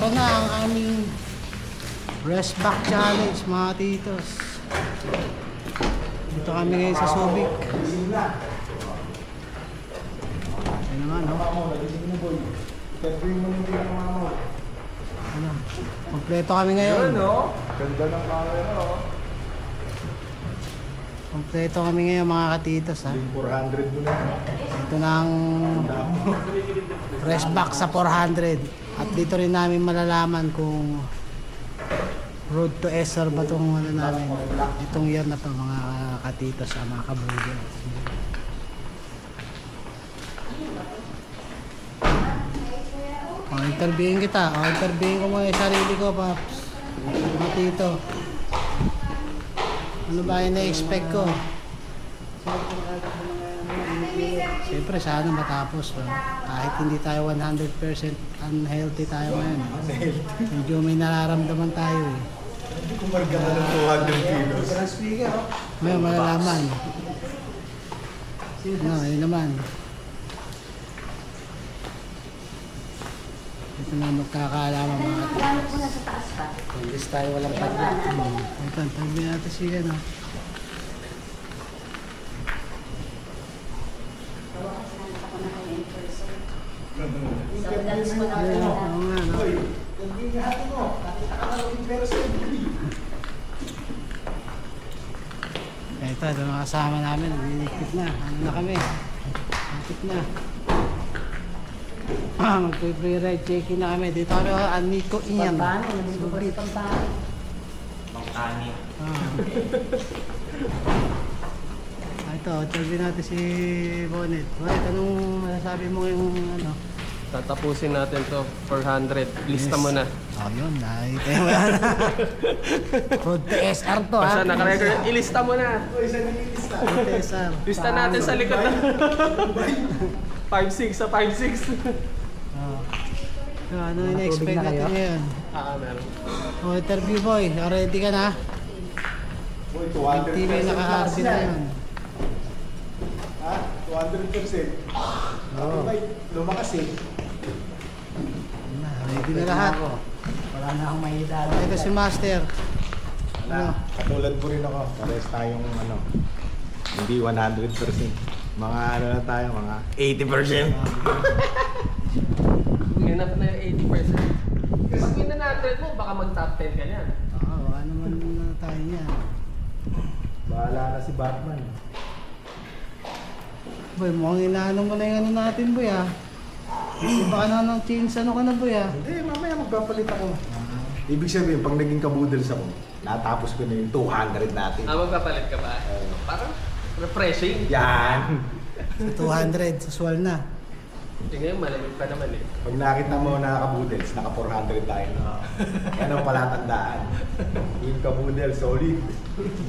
Ito na ang aming rest back challenge mga titos. Dito kami ngayon sa Subic. Ayan naman, no? Ano? Kompleto kami ngayon. Ganda ng camera, oh. Kompleto kami ngayon mga katitos, ha? 400 mo na. Ito na ang rest back sa 400. At dito rin namin malalaman kung road to SR ba itong ano namin. Itong year na to mga katitos, mga kabudel. Interviewin kita. Interviewin ko muna yung sarili ko, Paps. Mga tito. Ano ba yung na-expect ko? Siyempre sana matapos. Kahit hindi tayo 100% unhealthy tayo ngayon. Medyo may nararamdaman tayo eh. Hindi ko marga ka ng 200 kilos. Ngayon malalaman. Yun naman. Ito na magkakaalaman mga ito. Gamit mo na sa taas pa. Hindi tayo walang pagla. Ito, tabi natin siya na. Dalis mo na ako. Oo nga, no? Ito, ito mga kasama namin. Nililikit na. Ano na kami? Likit na. Mag-free ride check-in na kami. Dito kami Nico Ian. Pampano, nandito pa rin pampano. Pangtani. Ito, interview natin si Bonnet. Bonnet, anong masasabi mo ngayong ano? Tatapusin natin to 400. Lista mo na. Oh, yun. Nakita mo yan. Road to SR to, ha? Basta naka-record. Ilista mo na. Road to SR. Lista natin sa likod na. 5-6 sa 5-6. Oh. So, ano yung na-expect natin ngayon? Meron. Oh, interview boy. Ready ka na? Boy, 200%. TV naka-RC na yun. Ha? 200%. Oo. Lumakas eh. Ready na lahat. Wala na akong mahidala. Ito si Master. Ano? Katulad po rin ako. Pares tayong ano, hindi 100%. Mga ano na tayo, mga 80%. Enough na yung 80%. Pag minanatred mo, baka mag-top 10 ka niyan. Oo, baka naman na tayo niyan. Bahala na si Batman. Boy, mukhang inaano mo na yung ano natin, boy, ha? Baka na ng change, ano ka na, boy, ha? Hindi, mamaya magpapalit ako. Ibig sabihin, pag naging kabudels ako, natapos ko na yung 200 natin. Magpapalit ka ba? Parang refreshing. Yan! Sa 200, saswal na. Ngayon, malamig pa naman eh. Pag nakita mo na kabudels, naka 400 tayo. Yan ang palatandaan. Yung kabudels, solid.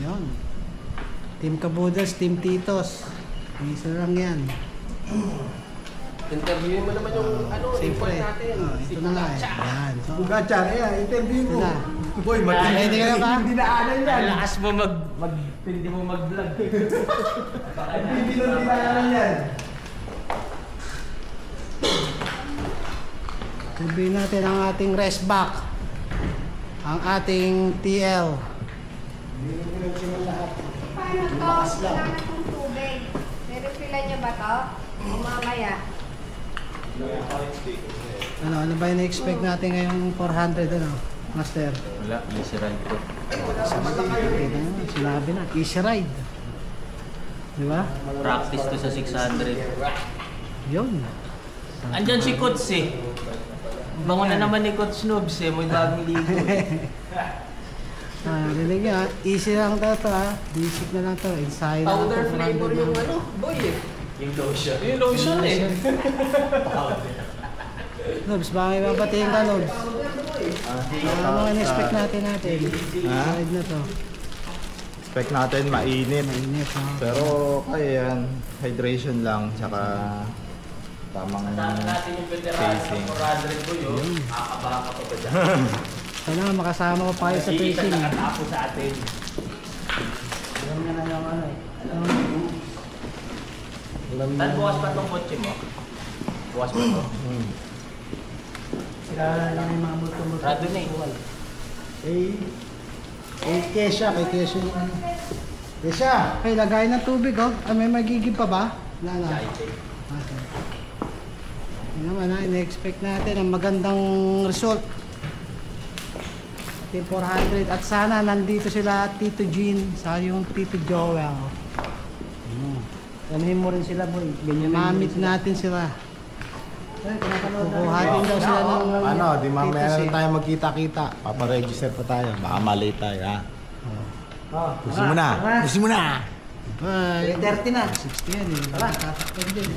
Yun. Team Kabudels, Team Titos. Isa lang yan. Interviewin mo naman yung import natin. Ito na nga eh. Yan. So, Bugacha, interview mo. Ito na. Boy, matindi. Ready ka na ba? Hindi naanan yan. Lakas mo hindi mo mag-vlog. Hindi naanan yan. sabihin natin ang ating rest back. Ang ating TL. Paano to? Kailangan ng tubig. Nirefillan niyo ba to? O mamaya? Ano ba yung na-expect natin ngayong 400, ano? Master? Wala, easy ride ko. Sinabi na, easy ride. Di ba? Practice to sa 600. Yun. Andyan si Coach eh. Bango na naman ni Coach Noobs eh. May bagong ligo eh. Rinig nyo, easy lang daw to, ha? Basic na lang to. Ensayo na lang Powder to. flavor yung boy eh. Yung lotion. Yung lotion eh. Nobs, baka may babatiin ka, Nobs. Ano ang in-expect natin? Ha? Ride na to. Expect natin mainit. Mainit, ha? Pero kaya yan, hydration lang, tsaka tamang Kasama natin yung veteran pacing. ng 400 ko yun. Kakabahan ka pa ba dyan? Sana makasama ko pa kayo sa Nakikita pacing. nakatapo sa atin. Alam niya na yung ano eh. Tan bukas pa tong kotse mo? Bukas pa to? may mga multo-multo. Rado na eh. Kay Kesha yung ano. Kesha! Ay, lagay ng tubig, oh. Ah, may magiging pa ba? Wala na. Okay. Yun naman, ha. Ina-expect natin ang magandang result. Team 400. At sana nandito sila Tito Jean sa yung Tito Joel. Anuhin mo rin sila, boy. Ganyan Mamit natin sila. Kukuhatin daw sila ng Ano, di mamaya Tito na C. tayo magkita-kita. Paparegister pa tayo. Baka malay tayo, ha? Pusin mo na! Pusin mo na! Ay, 30 na. 60 yan eh. Tatakpan din.